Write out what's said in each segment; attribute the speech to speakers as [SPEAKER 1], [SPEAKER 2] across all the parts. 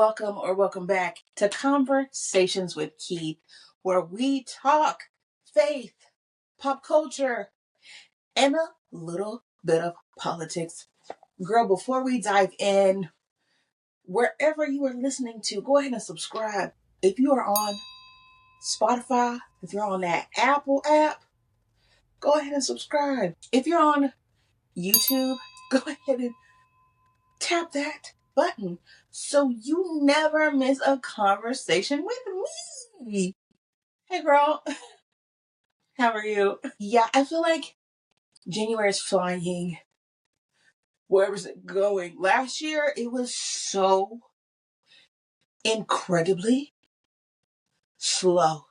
[SPEAKER 1] welcome or welcome back to Conversations with Keith, where we talk faith, pop culture, and a little bit of politics. Girl, before we dive in, wherever you are listening to, go ahead and subscribe. If you are on Spotify, if you're on that Apple app, go ahead and subscribe. If you're on YouTube, go ahead and tap that button so you never miss a conversation with me. Hey girl, how are you? Yeah, I feel like January is flying. Where's it going? Last year it was so incredibly slow.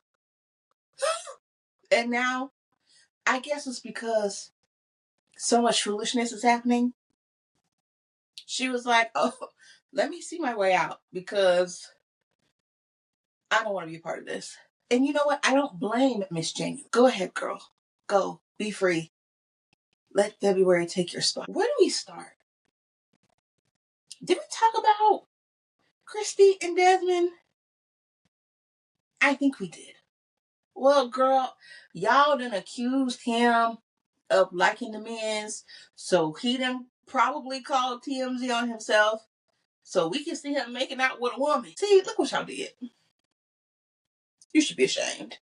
[SPEAKER 1] And now I guess it's because so much foolishness is happening. She was like, oh, let me see my way out because I don't want to be a part of this. And you know what? I don't blame Miss January. Go ahead, girl. Go. Be free. Let February take your spot. Where do we start? Did we talk about Christy and Desmond? I think we did. Well, girl, y'all done accused him of liking the men's, so he done probably called TMZ on himself, so we can see him making out with a woman. See, look what y'all did. You should be ashamed.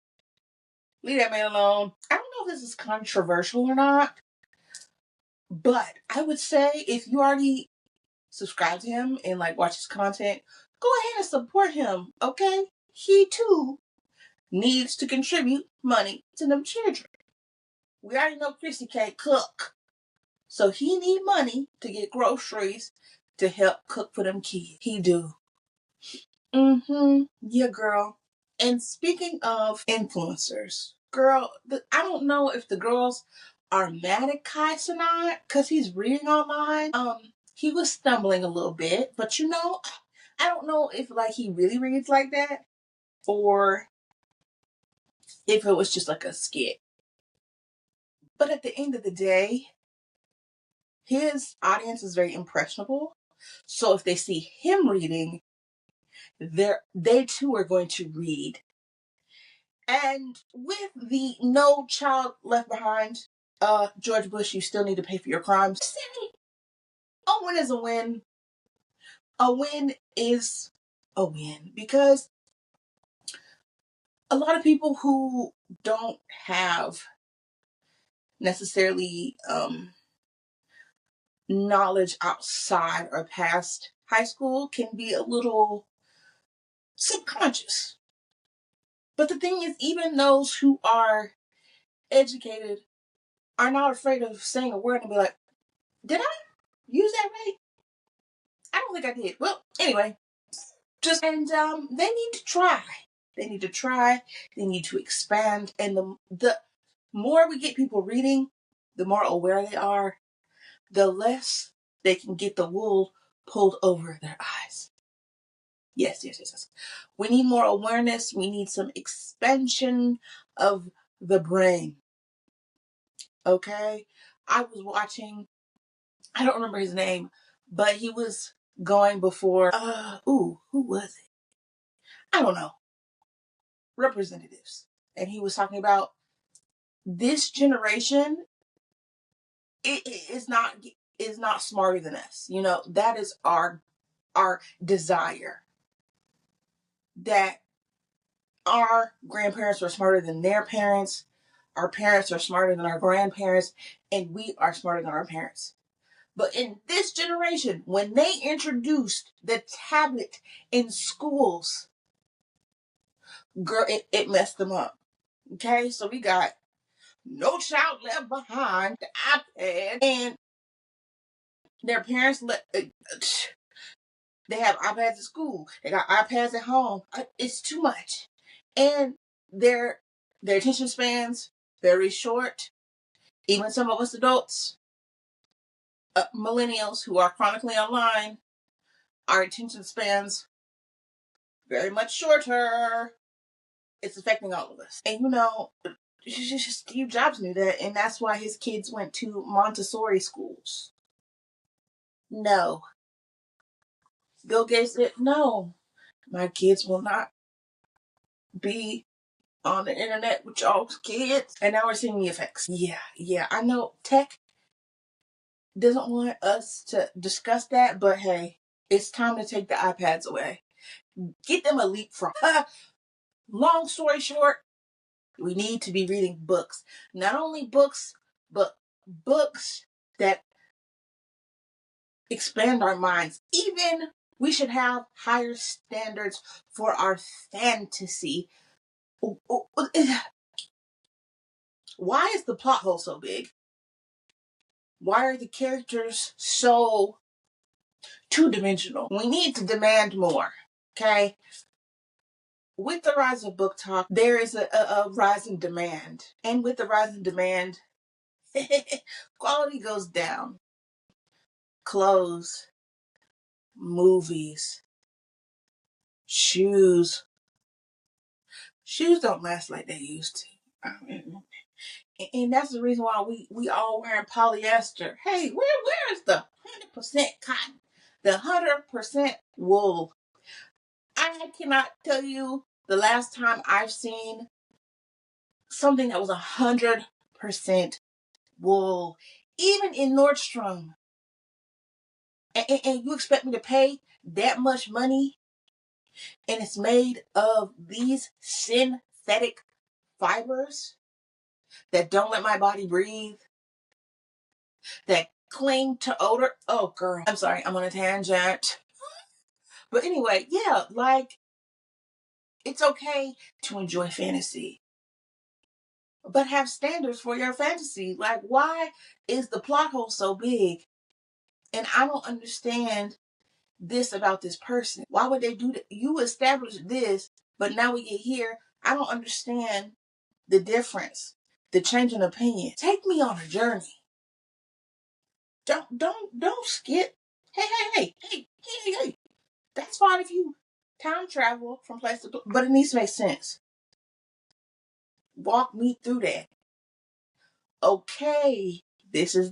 [SPEAKER 1] Leave that man alone. I don't know if this is controversial or not, but I would say if you already subscribe to him and like watch his content, go ahead and support him, okay? He too needs to contribute money to them children. We already know Chrissy can't cook, so he need money to get groceries to help cook for them kids. He do. Yeah, girl. And speaking of influencers, girl, I don't know if the girls are mad at Kais or not, because he's reading online. He was stumbling a little bit, but you know, I don't know if like he really reads like that or if it was just like a skit. But at the end of the day, his audience is very impressionable. So if they see him reading, they too are going to read. And with the No Child Left Behind, George Bush, you still need to pay for your crimes. A win is a win. A win is a win because a lot of people who don't have necessarily knowledge outside or past high school can be a little subconscious. But the thing is, even those who are educated are not afraid of saying a word and be like, did I use that right? I don't think I did. Well, anyway, and they need to try. They need to try. They need to expand. And the more we get people reading, the more aware they are, the less they can get the wool pulled over their eyes. Yes. We need more awareness. We need some expansion of the brain. Okay? I was watching, I don't remember his name, but he was going before, who was it? I don't know. Representatives. And he was talking about this generation is not smarter than us. You know, that is our desire. That our grandparents were smarter than their parents, our parents are smarter than our grandparents, and we are smarter than our parents. But in this generation, when they introduced the tablet in schools, girl, it messed them up. Okay, so we got No Child Left Behind, the iPad, and their parents they have iPads at school. They got iPads at home. It's too much, and their attention spans very short. Even some of us adults, millennials who are chronically online, our attention spans very much shorter. It's affecting all of us, and you know, Steve Jobs knew that, and that's why his kids went to Montessori schools. No, Bill Gates said, no, my kids will not be on the internet with y'all's kids. And now we're seeing the effects. Yeah. I know tech doesn't want us to discuss that, but hey, it's time to take the iPads away. Get them a leapfrog. Long story short, we need to be reading books. Not only books, but books that expand our minds. Even we should have higher standards for our fantasy. Why is the plot hole so big? Why are the characters so two-dimensional? We need to demand more, okay? With the rise of book talk, there is a rise in demand. And with the rise in demand, quality goes down. Clothes, movies, shoes. Shoes don't last like they used to. And that's the reason why we all wearing polyester. Hey, where is the 100% cotton? The 100% wool. I cannot tell you the last time I've seen something that was 100% wool. Even in Nordstrom. And you expect me to pay that much money? And it's made of these synthetic fibers that don't let my body breathe, that cling to odor. Oh, girl. I'm sorry, I'm on a tangent. But anyway, yeah, like, it's okay to enjoy fantasy, but have standards for your fantasy. Like, why is the plot hole so big? And I don't understand this about this person. Why would they do that? You established this, but now we get here. I don't understand the difference, the change in opinion. Take me on a journey. Don't skip. Hey. That's fine if you time travel from place to place, but it needs to make sense. Walk me through that. Okay, this is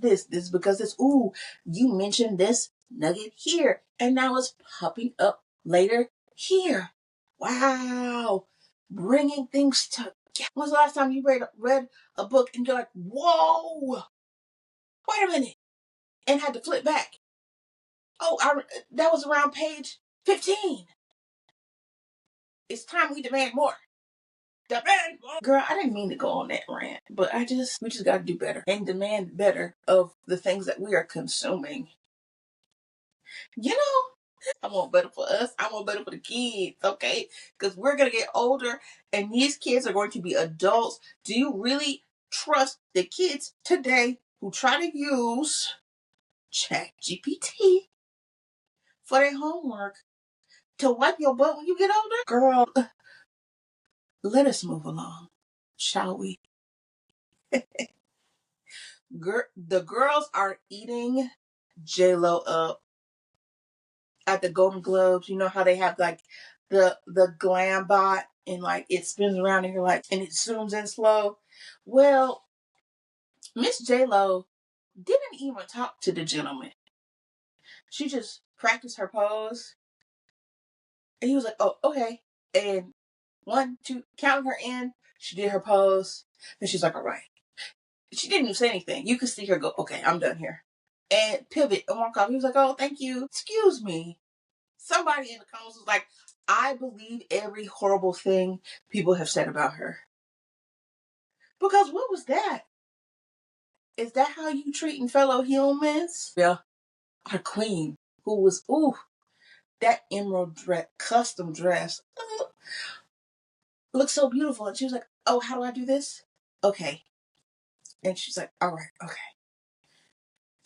[SPEAKER 1] because this. Ooh, you mentioned this nugget here, and now it's popping up later here. Wow, bringing things together. When's the last time you read a book and you're like, whoa, wait a minute, and had to flip back? Oh, that was around page 15. It's time we demand more. Demand more. Girl, I didn't mean to go on that rant, but we just got to do better and demand better of the things that we are consuming. You know, I want better for us. I want better for the kids, okay? Because we're going to get older and these kids are going to be adults. Do you really trust the kids today who try to use ChatGPT for their homework to wipe your butt when you get older? Girl, let us move along, shall we? The girls are eating J-Lo up at the Golden Globes. You know how they have like the glam bot and like it spins around and you're like, and it zooms in slow. Well, Miss J-Lo didn't even talk to the gentleman. She just practiced her pose. And he was like, oh, okay. And 1, 2, counted her in. She did her pose. And she's like, all right. She didn't even say anything. You could see her go, okay, I'm done here. And pivot and walk off. He was like, oh, thank you. Excuse me. Somebody in the comments was like, I believe every horrible thing people have said about her. Because what was that? Is that how you treating fellow humans? Yeah. Our queen, who was, that emerald dress, custom dress, looks so beautiful. And she was like, oh, how do I do this? Okay. And she's like, all right, okay.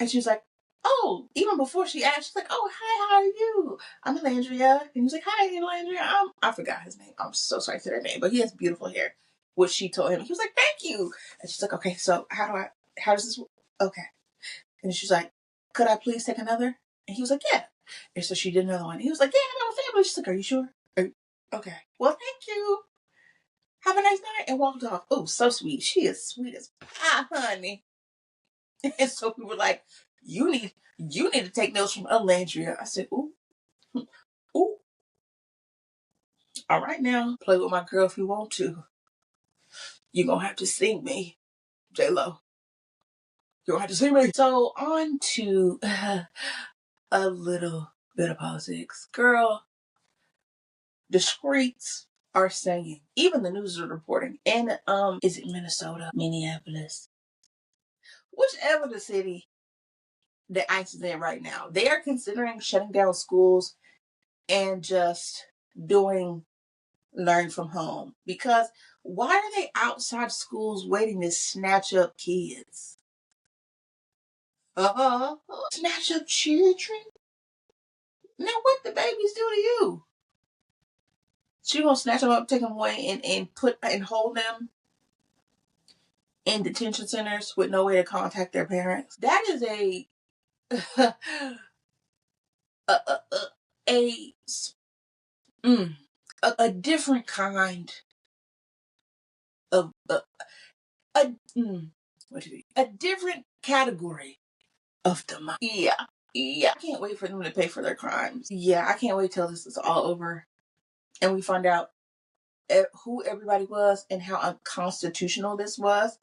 [SPEAKER 1] And she was like, oh, even before she asked, she's like, oh, hi, how are you? I'm Elandria. And he was like, hi, Elandria. I forgot his name. I'm so sorry to their name, but he has beautiful hair, which she told him. He was like, thank you. And she's like, okay, so how does this work? Okay. And she's like, could I please take another? And he was like, yeah. And so she did another one. He was like, yeah, I got a family. She's like, are you sure? Okay. Well, thank you. Have a nice night. And walked off. Oh, so sweet. She is sweet as pie, honey. And so we were like, you need to take notes from Elandria. I said, ooh, Ooh, all right now, play with my girl if you want to. You're gonna have to see me, J-Lo. You're gonna have to see me. So on to a little bit of politics. Girl, the streets are saying, even the news is reporting, and is it Minnesota, Minneapolis, whichever the city that ICE is in right now, they are considering shutting down schools and just doing learn from home. Because why are they outside schools waiting to snatch up kids? Snatch up children? Now what the babies do to you? So you gonna snatch them up, take them away, and put and hold them in detention centers with no way to contact their parents? That is a a a, a, a, a different kind of a what do you a different category of demand. Yeah. Yeah. I can't wait for them to pay for their crimes. Yeah, I can't wait till this is all over and we find out who everybody was and how unconstitutional this was.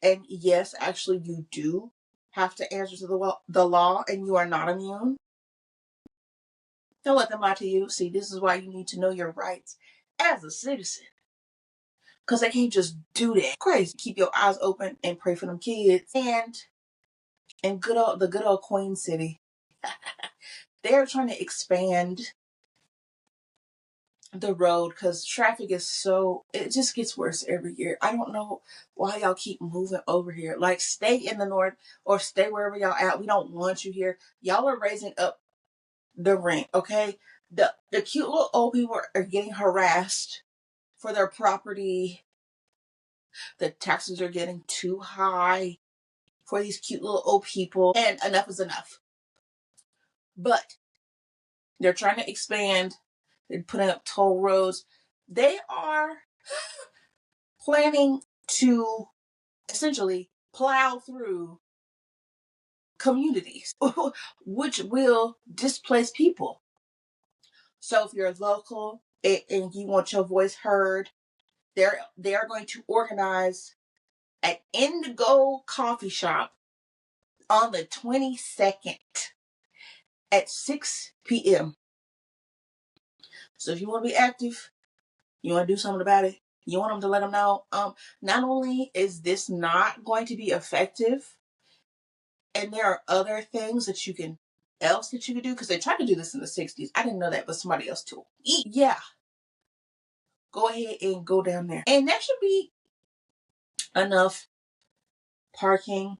[SPEAKER 1] And yes, actually, you do have to answer to the law, and you are not immune. Don't let them lie to you. See, this is why you need to know your rights as a citizen. Because they can't just do that. Crazy. Keep your eyes open and pray for them kids. And in the good old Queen City, they're trying to expand the road because traffic is it just gets worse every year. I don't know why y'all keep moving over here. Like, stay in the north or stay wherever y'all at. We don't want you here. Y'all are raising up the rent, okay? The cute little old people are getting harassed for their property. The taxes are getting too high for these cute little old people, and enough is enough. But they're trying to expand. They're putting up toll roads. They are planning to essentially plow through communities, which will displace people. So if you're local and you want your voice heard, they are going to organize an Indigo coffee shop on the 22nd at 6 p.m. So if you want to be active, you want to do something about it, you want them to let them know, not only is this not going to be effective, and there are other things that you can do, because they tried to do this in the 60s. I didn't know that, but somebody else too. Yeah, go ahead and go down there. And that should be enough parking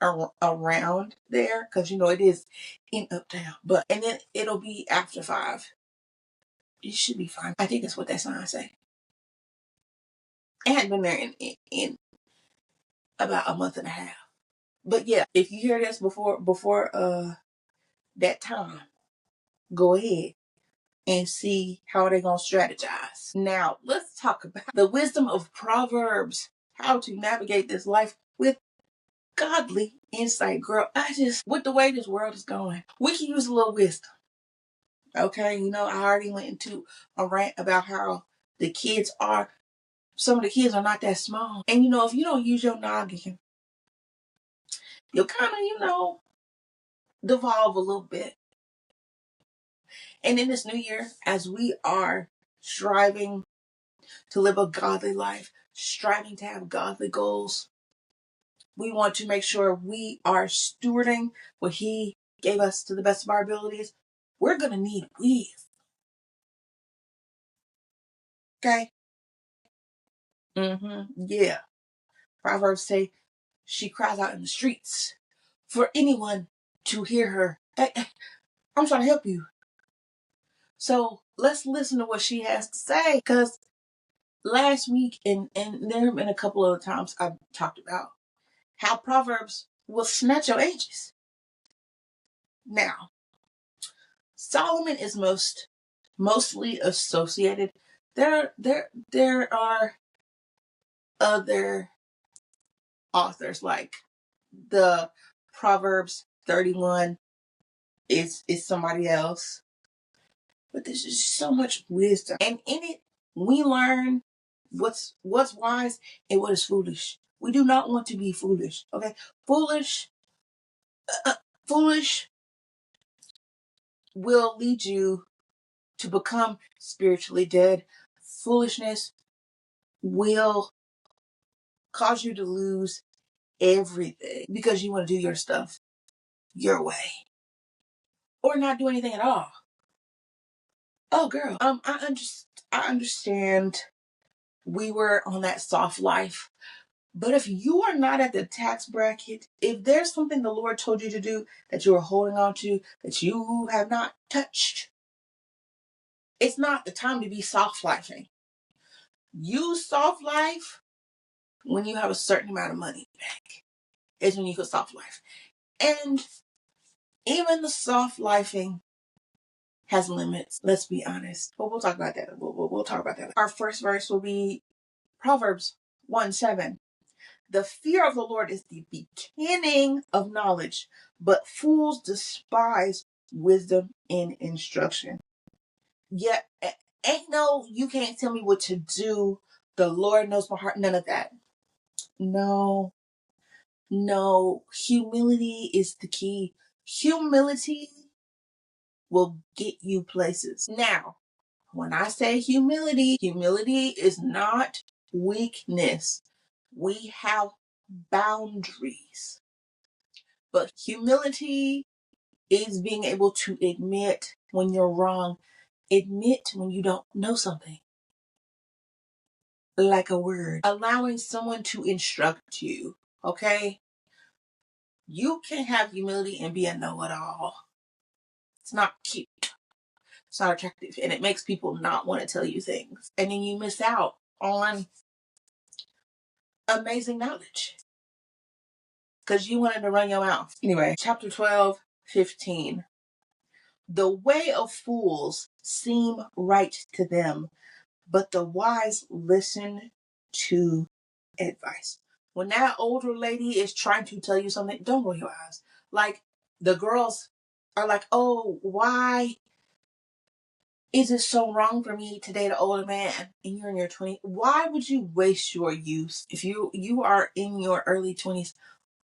[SPEAKER 1] around there, because it is in Uptown. And then it'll be after 5. It should be fine. I think that's what that sign say. I hadn't been there in about a month and a half. But yeah, if you hear this before that time, go ahead and see how they're going to strategize. Now, let's talk about the wisdom of Proverbs, how to navigate this life with godly insight. Girl, with the way this world is going, we can use a little wisdom. Okay, I already went into a rant about how some of the kids are not that small. And if you don't use your noggin, you'll kind of, devolve a little bit. And in this new year, as we are striving to live a godly life, striving to have godly goals, we want to make sure we are stewarding what He gave us to the best of our abilities. We're going to need wisdom. Okay? Yeah. Proverbs say she cries out in the streets for anyone to hear her. Hey, I'm trying to help you. So let's listen to what she has to say, because last week and there have been a couple of times I've talked about how Proverbs will snatch your ages. Now, Solomon is mostly associated. There are other authors, like the Proverbs 31 is somebody else. But there's just so much wisdom. And in it, we learn what's wise and what is foolish. We do not want to be foolish. Okay? Foolish, foolish will lead you to become spiritually dead. Foolishness will cause you to lose everything because you want to do your stuff your way or not do anything at all. Oh, girl, I understand we were on that soft life, but if you are not at the tax bracket, if there's something the Lord told you to do that you are holding on to that you have not touched, it's not the time to be soft lifing. You soft life when you have a certain amount of money back. Is when you can soft life. And even the soft lifing has limits. Let's be honest. But we'll talk about that. We'll talk about that. Our first verse will be Proverbs 1:7. The fear of the Lord is the beginning of knowledge, but fools despise wisdom and instruction. Yet, ain't no, you can't tell me what to do. The Lord knows my heart. None of that. No. Humility is the key. Humility will get you places. Now, when I say humility is not weakness. We have boundaries. But humility is being able to admit when you're wrong, admit when you don't know something. Like a word. Allowing someone to instruct you, okay? You can have humility and be a know-it-all. It's not cute. It's not attractive. And it makes people not want to tell you things. And then you miss out on amazing knowledge. Because you wanted to run your mouth. Anyway, chapter 12:15. The way of fools seem right to them, but the wise listen to advice. When that older lady is trying to tell you something, don't roll your eyes. Like, the girls are like, oh, why is it so wrong for me to date an older man and you're in your 20s? Why would you waste your youth if you are in your early 20s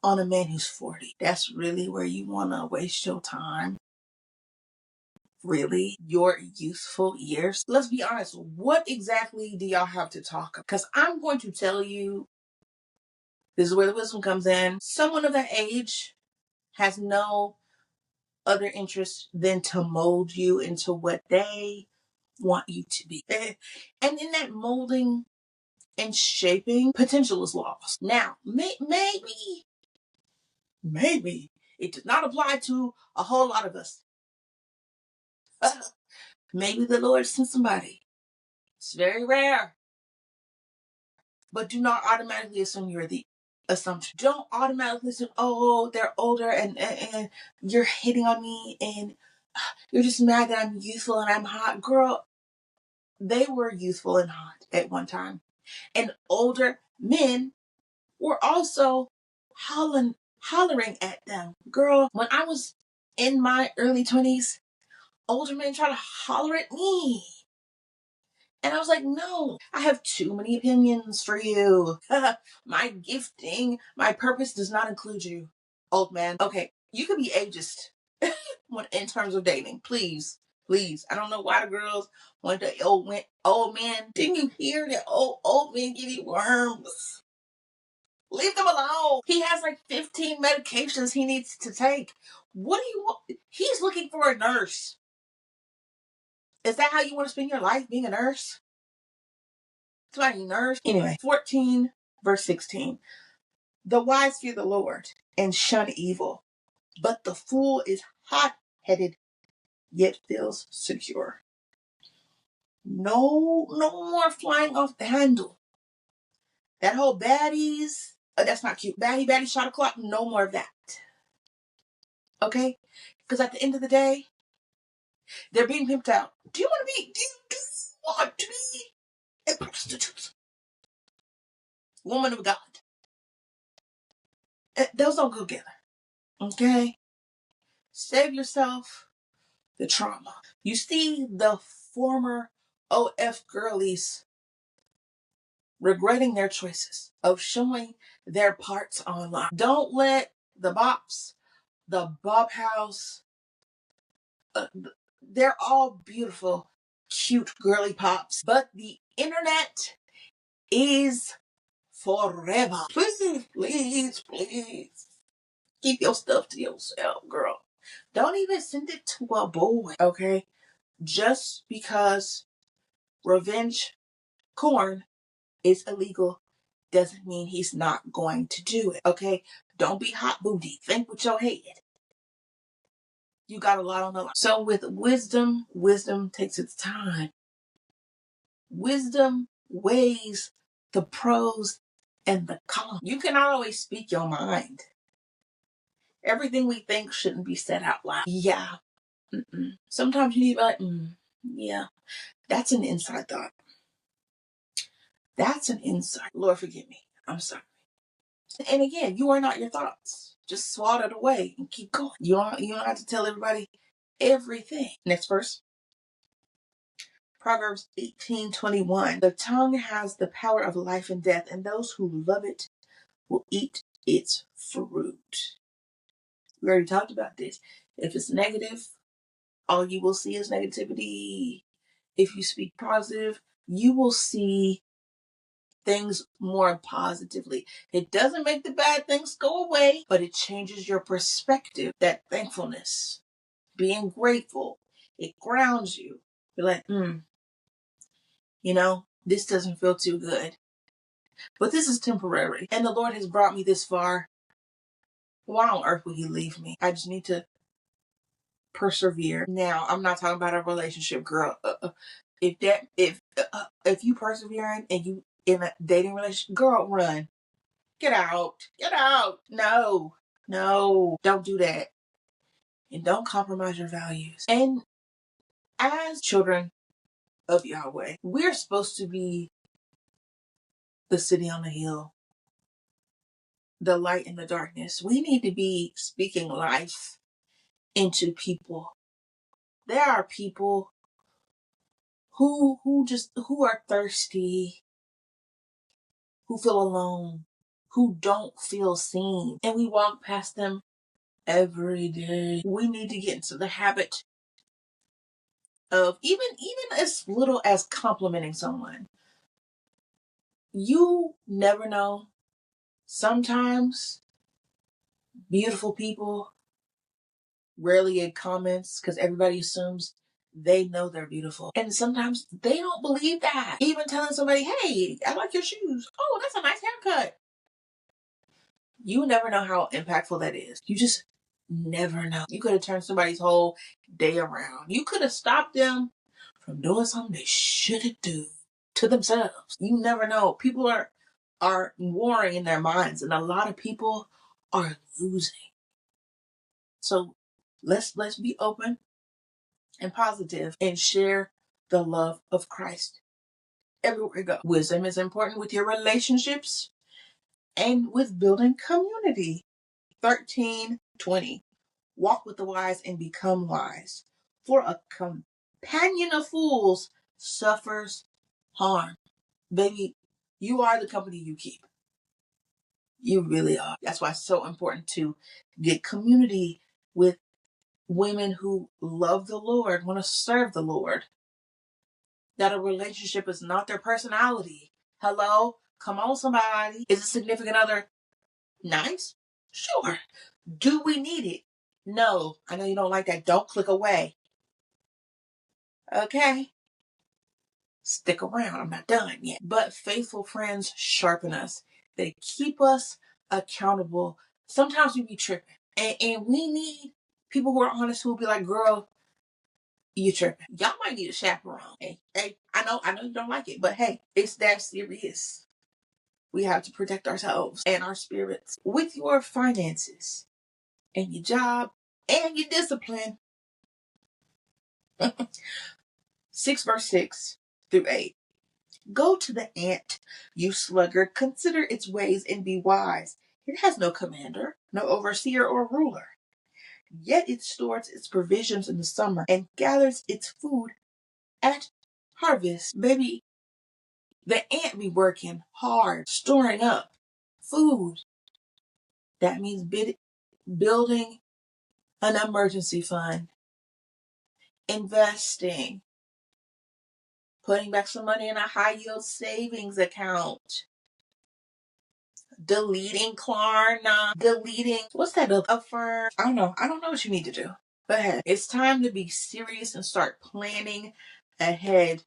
[SPEAKER 1] on a man who's 40? That's really where you want to waste your time? Really? Your youthful years? Let's be honest. What exactly do y'all have to talk about? Because I'm going to tell you, this is where the wisdom comes in. Someone of that age has no other interest than to mold you into what they want you to be. And in that molding and shaping, potential is lost. Now, maybe it does not apply to a whole lot of us. Maybe the Lord sent somebody. It's very rare. But do not automatically assume you're the assumption. Don't automatically assume, oh, they're older and you're hitting on me and you're just mad that I'm youthful and I'm hot. Girl, they were youthful and hot at one time. And older men were also hollering at them. Girl, when I was in my early 20s, older men tried to holler at me. And I was like, no, I have too many opinions for you. My gifting, my purpose does not include you, old man. Okay, you can be ageist in terms of dating. Please. I don't know why the girls want the old men. Didn't you hear that old men give you worms? Leave them alone. He has like 15 medications he needs to take. What do you want? He's looking for a nurse. Is that how you want to spend your life, being a nurse? Somebody nurse? Anyway, 14 verse 16. The wise fear the Lord and shun evil, but the fool is hot-headed yet feels secure. No more flying off the handle. That whole baddies, that's not cute. Baddie, shot o'clock, no more of that. Okay? Because at the end of the day, they're being pimped out. Do you want to be a prostitute? Woman of God. Those don't go together. Okay? Save yourself the trauma. You see the former OF girlies regretting their choices of showing their parts online. Don't let the bops, the Bob House, they're all beautiful, cute, girly pops, but the internet is forever. Please, please, please. Keep your stuff to yourself, girl. Don't even send it to a boy, okay? Just because revenge porn is illegal doesn't mean he's not going to do it, okay? Don't be hot booty. Think with your head. You got a lot on the line. So with wisdom, wisdom takes its time. Wisdom weighs the pros and the cons. You cannot always speak your mind. Everything we think shouldn't be said out loud. Yeah. Sometimes you need to be like, yeah. That's an inside thought. That's an insight. Lord, forgive me. I'm sorry. And again, you are not your thoughts. Just swat it away and keep going. You don't have to tell everybody everything. Next verse. Proverbs 18:21. The tongue has the power of life and death, and those who love it will eat its fruit. We already talked about this. If it's negative, all you will see is negativity. If you speak positive, you will see things more positively. It doesn't make the bad things go away, but it changes your perspective. That thankfulness, being grateful, it grounds you. You're like, this doesn't feel too good, but this is temporary. And the Lord has brought me this far. Why on earth would he leave me? I just need to persevere. Now, I'm not talking about a relationship, girl. If you persevering and you in a dating relationship, girl, run. Get out. Get out. No. Don't do that. And don't compromise your values. And as children of Yahweh, we're supposed to be the city on the hill, the light in the darkness. We need to be speaking life into people. There are people who are thirsty, who feel alone, who don't feel seen, and we walk past them every day. We need to get into the habit of even as little as complimenting someone. You never know. Sometimes beautiful people rarely get comments because everybody assumes they know they're beautiful. And sometimes they don't believe that. Even telling somebody, hey, I like your shoes. Oh, that's a nice haircut. You never know how impactful that is. You just never know. You could have turned somebody's whole day around. You could have stopped them from doing something they shouldn't do to themselves. You never know. People are warring in their minds, and a lot of people are losing. So let's be open and positive and share the love of Christ everywhere you go. Wisdom is important with your relationships and with building community. 13:20. Walk with the wise and become wise. For a companion of fools suffers harm. Baby, you are the company you keep. You really are. That's why it's so important to get community with women who love the Lord, want to serve the Lord. That a relationship is not their personality. Hello? Come on, somebody. Is a significant other nice? Sure. Do we need it? No. I know you don't like that. Don't click away. Okay? Stick around. I'm not done yet. But faithful friends sharpen us. They keep us accountable. Sometimes we be tripping. And we need people who are honest who will be like, girl, you tripping. Y'all might need a chaperone. Hey, I know you don't like it, but hey, it's that serious. We have to protect ourselves and our spirits with your finances and your job and your discipline. 6 verse 6 through 8. Go to the ant, you sluggard, consider its ways and be wise. It has no commander, no overseer or ruler. yet it stores its provisions in the summer and gathers its food at harvest. Baby, the ant be working hard, storing up food. That means building an emergency fund, investing, putting back some money in a high yield savings account, deleting Klarna, deleting, what's that other firm? I don't know. I don't know what you need to do. But hey, it's time to be serious and start planning ahead.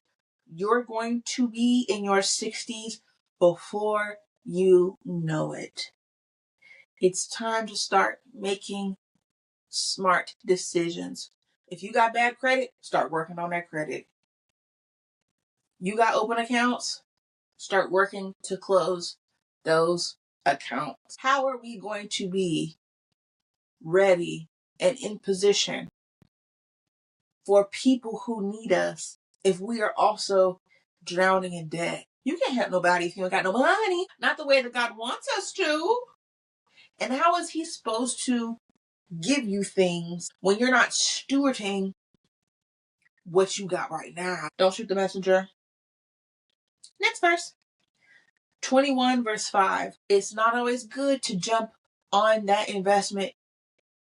[SPEAKER 1] You're going to be in your 60s before you know it. It's time to start making smart decisions. If you got bad credit, start working on that credit. You got open accounts, start working to close those accounts. How are we going to be ready and in position for people who need us if we are also drowning in debt? You can't help nobody if you ain't got no money. Not the way that God wants us to. And how is He supposed to give you things when you're not stewarding what you got right now? Don't shoot the messenger. Next verse. 21 verse 5. It's not always good to jump on that investment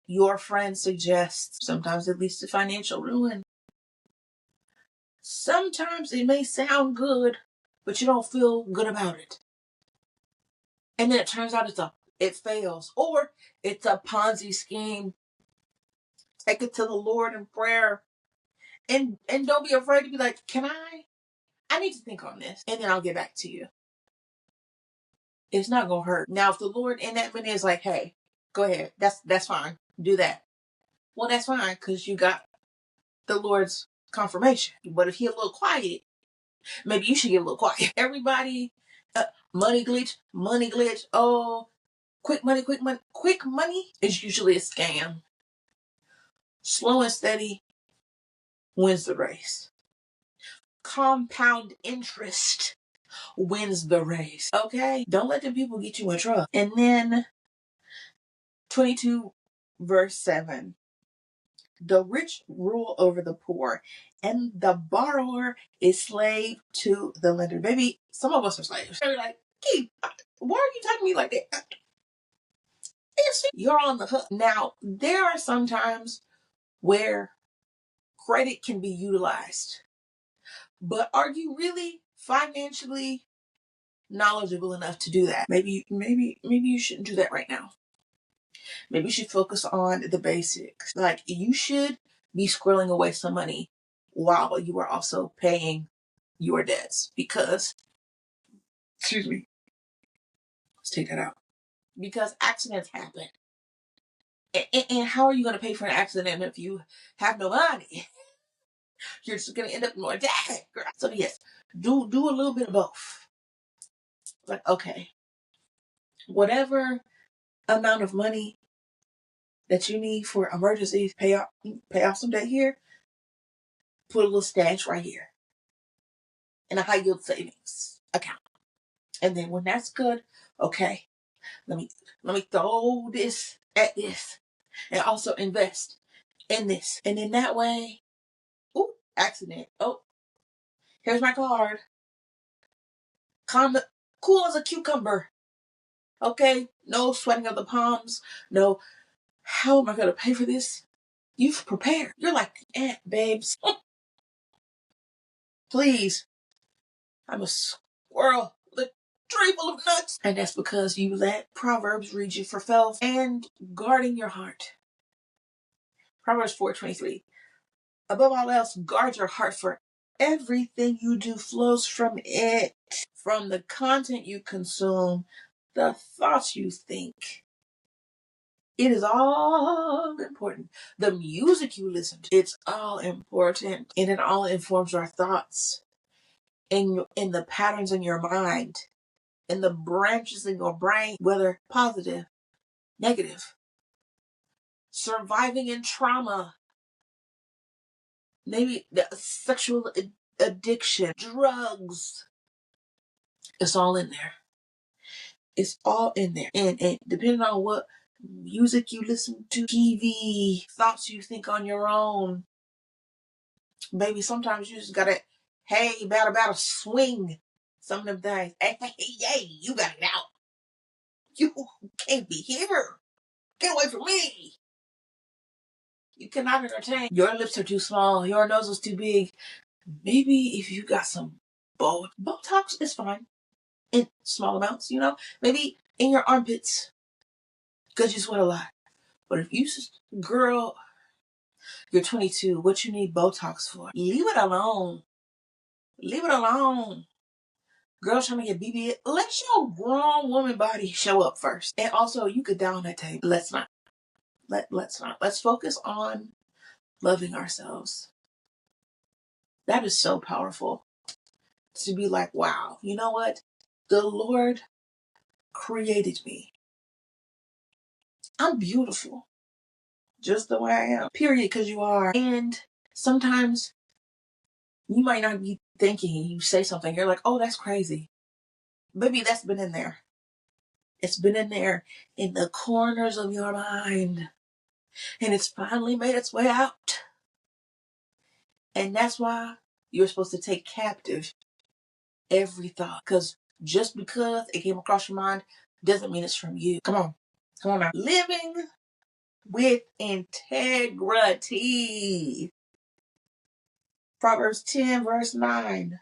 [SPEAKER 1] your friend suggests. Sometimes it leads to financial ruin. Sometimes it may sound good, but you don't feel good about it. And then it turns out it fails, or it's a Ponzi scheme. Take it to the Lord in prayer. And don't be afraid to be like, I need to think on this, and then I'll get back to you. It's not gonna hurt. Now, if the Lord in that minute is like, hey, go ahead, that's fine, do that. Well, that's fine, because you got the Lord's confirmation. But if He's a little quiet, maybe you should get a little quiet. Everybody, money glitch. Oh, quick money. Quick money is usually a scam. Slow and steady wins the race. Compound interest wins the race. Okay? Don't let the people get you in trouble. And then 22 verse 7. The rich rule over the poor, and the borrower is slave to the lender. Baby, some of us are slaves. They're like, Keith, why are you talking to me like that? You're on the hook. Now, there are some times where credit can be utilized, but are you really financially knowledgeable enough to do that? Maybe you shouldn't do that right now. Maybe you should focus on the basics. Like, you should be squirreling away some money while you are also paying your debts, because, excuse me, let's take that out. Because accidents happen. And how are you going to pay for an accident if you have no money? You're just going to end up in more debt. So yes, do a little bit of both. Like, okay, whatever amount of money that you need for emergencies, pay off some debt here, put a little stash right here in a high yield savings account. And then when that's good, okay, let me throw this at this and also invest in this. And in that way, accident. Oh, here's my card. Cool as a cucumber. Okay, no sweating of the palms. No, how am I going to pay for this? You've prepared. You're like, babes. Please. I'm a squirrel with a tree full of nuts. And that's because you let Proverbs read you for filth and guarding your heart. Proverbs 4:23. Above all else, guard your heart, for everything you do flows from it. From the content you consume, the thoughts you think. It is all important. The music you listen to, it's all important. And it all informs our thoughts in the patterns in your mind, in the branches in your brain, whether positive, negative. Surviving in trauma, maybe the sexual addiction, drugs. It's all in there. It's all in there. And depending on what music you listen to, TV, thoughts you think on your own. Baby, sometimes you just gotta, hey, battle, swing some of them things. Hey, you got it out. You can't be here. Get away from me. You cannot entertain. Your lips are too small. Your nose is too big. Maybe if you got some Botox is fine in small amounts, maybe in your armpits because you sweat a lot. But if you, girl, you're 22, what you need Botox for? Leave it alone. Leave it alone. Girl trying to get BB, let your grown woman body show up first. And also, you could down that table. Let's not. Let's not. Let's focus on loving ourselves. That is so powerful. To be like, wow, you know what? The Lord created me. I'm beautiful. Just the way I am. Period, because you are. And sometimes you might not be thinking, you say something, you're like, oh, that's crazy. Baby, that's been in there. It's been in there in the corners of your mind. And it's finally made its way out. And that's why you're supposed to take captive every thought. Because just because it came across your mind doesn't mean it's from you. Come on now. Living with integrity. Proverbs 10 verse 9.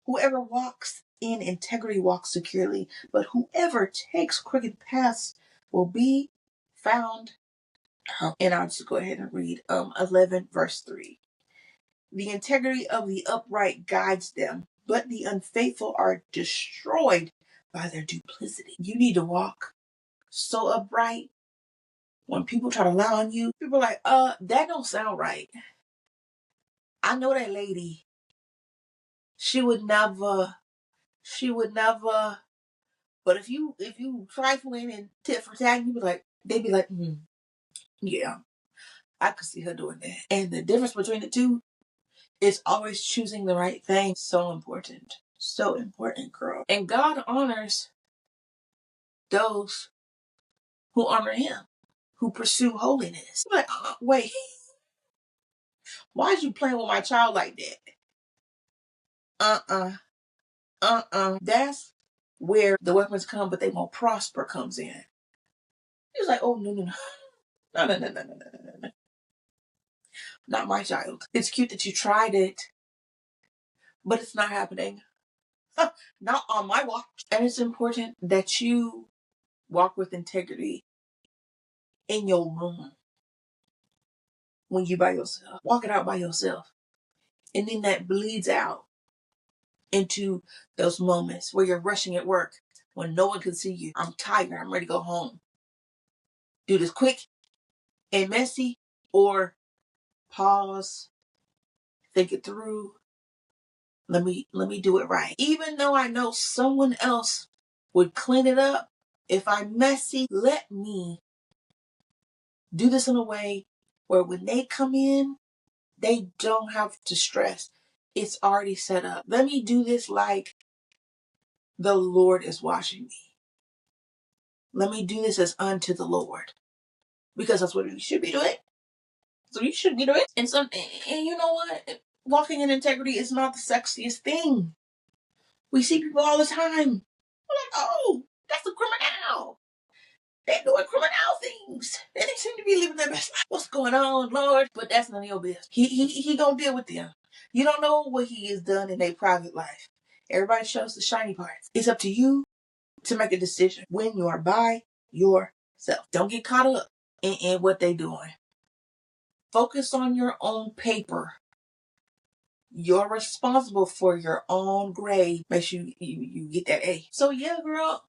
[SPEAKER 1] Whoever walks in integrity walks securely, but whoever takes crooked paths will be found. And I'll just go ahead and read 11 verse 3. The integrity of the upright guides them, but the unfaithful are destroyed by their duplicity. You need to walk so upright. When people try to lie on you, people are like, that don't sound right. I know that lady. She would never. But if you trifling and tit for tat, they'd be like, yeah, I could see her doing that. And the difference between the two is always choosing the right thing. So important. So important, girl. And God honors those who honor him, who pursue holiness. I'm like, wait, why is you playing with my child like that? That's where the weapons come, but they won't prosper comes in. He was like, oh, no. No. Not my child. It's cute that you tried it, but it's not happening. Not on my watch. And it's important that you walk with integrity in your room when you by yourself. Walk it out by yourself. And then that bleeds out into those moments where you're rushing at work, when no one can see you. I'm tired. I'm ready to go home. Do this quick and messy, or pause, think it through. Let me do it right. Even though I know someone else would clean it up, if I'm messy, let me do this in a way where when they come in, they don't have to stress. It's already set up. Let me do this like the Lord is watching me. Let me do this as unto the Lord. Because that's what we should be doing. So you should be doing. And you know what? Walking in integrity is not the sexiest thing. We see people all the time. We're like, oh, that's a criminal. They're doing criminal things. And they seem to be living their best life. What's going on, Lord? But that's none of your business. He gonna deal with them. You don't know what he has done in their private life. Everybody shows the shiny parts. It's up to you to make a decision when you are by yourself. Don't get caught up in what they're doing. Focus on your own paper. You're responsible for your own grade. Make sure you get that A. So yeah, girl,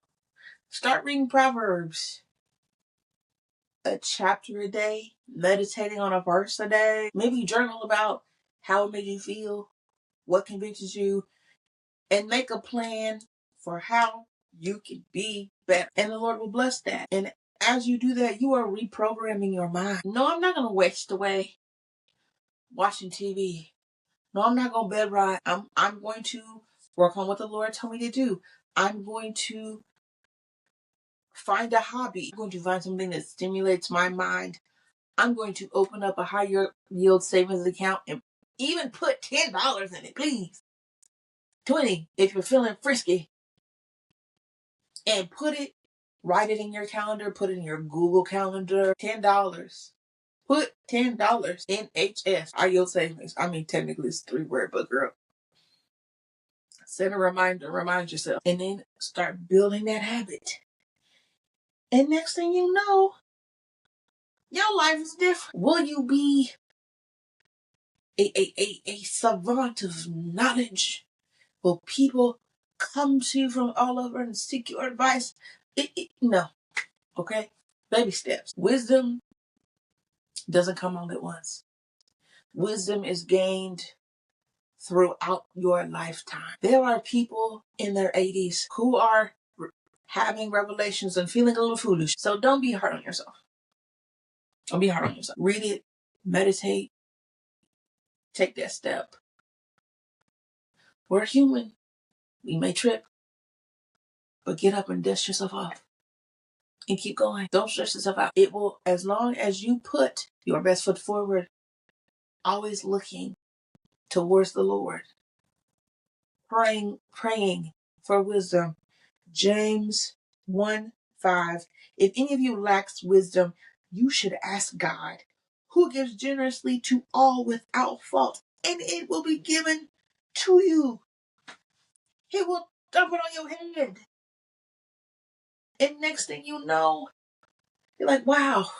[SPEAKER 1] start reading Proverbs. A chapter a day, meditating on a verse a day. Maybe journal about how it made you feel, what convinces you, and make a plan for how you can be better. And the Lord will bless that. And as you do that, you are reprogramming your mind. No, I'm not going to waste away watching TV. No, I'm not going to bed ride. I'm going to work on what the Lord told me to do. I'm going to find a hobby. I'm going to find something that stimulates my mind. I'm going to open up a higher yield savings account and even put $10 in it, please. 20 if you're feeling frisky. And write it in your calendar, put it in your Google Calendar. $10. Put $10 in HS, high yield savings. I mean, technically it's 3 word, but girl, set a reminder, remind yourself, and then start building that habit. And next thing you know, your life is different. Will you be a savant of knowledge? Will people come to you from all over and seek your advice? No. Okay? Baby steps. Wisdom doesn't come all at once. Wisdom is gained throughout your lifetime. There are people in their 80s who are having revelations and feeling a little foolish. So don't be hard on yourself. Don't be hard on yourself. Read it, meditate, take that step. We're human. We may trip, but get up and dust yourself off and keep going. Don't stress yourself out. It will, as long as you put your best foot forward, always looking towards the Lord, praying for wisdom. James 1:5. If any of you lacks wisdom, you should ask God, who gives generously to all without fault, and it will be given to you. He will dump it on your head. And next thing you know, you're like, wow,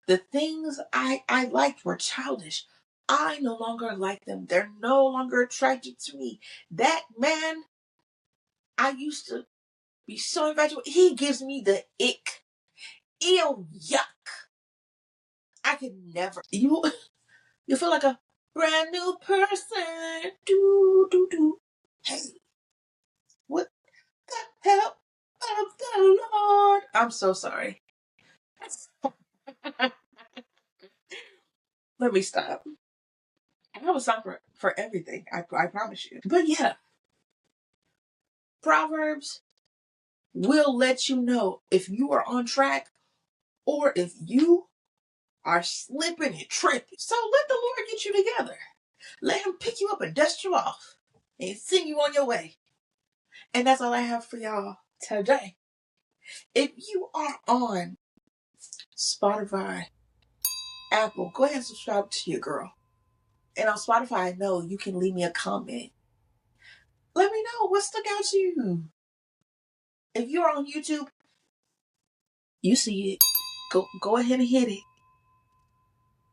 [SPEAKER 1] the things I liked were childish. I no longer like them. They're no longer attracted to me. That man I used to be so infatuated, he gives me the ick. Ew, yuck. I could never. You feel like a brand new person. Do. Hey, what the help of the Lord? I'm so sorry. Let me stop. I have a song for everything. I promise you. But yeah, Proverbs will let you know if you are on track or if you are slipping and tripping. So let the Lord get you together. Let him pick you up and dust you off and send you on your way. And that's all I have for y'all today. If you are on Spotify, Apple, go ahead and subscribe to your girl. And on Spotify, I know you can leave me a comment. Let me know what stuck out to you. If you're on YouTube, you see it. Go ahead and hit it.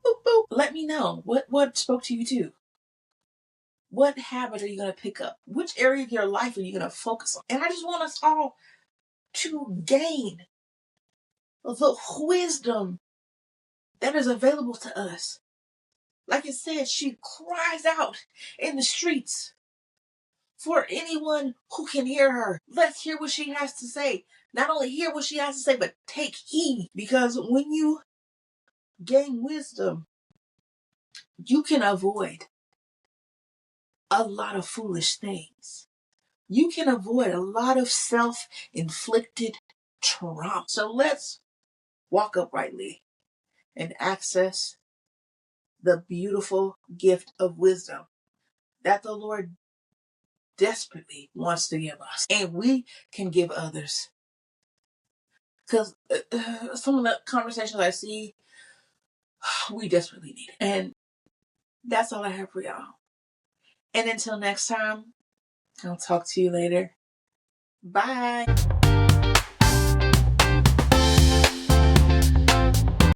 [SPEAKER 1] Boop, boop. Let me know what spoke to you too. What habit are you going to pick up? Which area of your life are you going to focus on? And I just want us all to gain the wisdom that is available to us. Like it said, she cries out in the streets for anyone who can hear her. Let's hear what she has to say. Not only hear what she has to say, but take heed. Because when you gain wisdom, you can avoid a lot of foolish things. You can avoid a lot of self-inflicted trauma. So let's walk uprightly and access the beautiful gift of wisdom that the Lord desperately wants to give us. And we can give others. Because some of the conversations I see, we desperately need it. And that's all I have for y'all. And until next time, I'll talk to you later. Bye.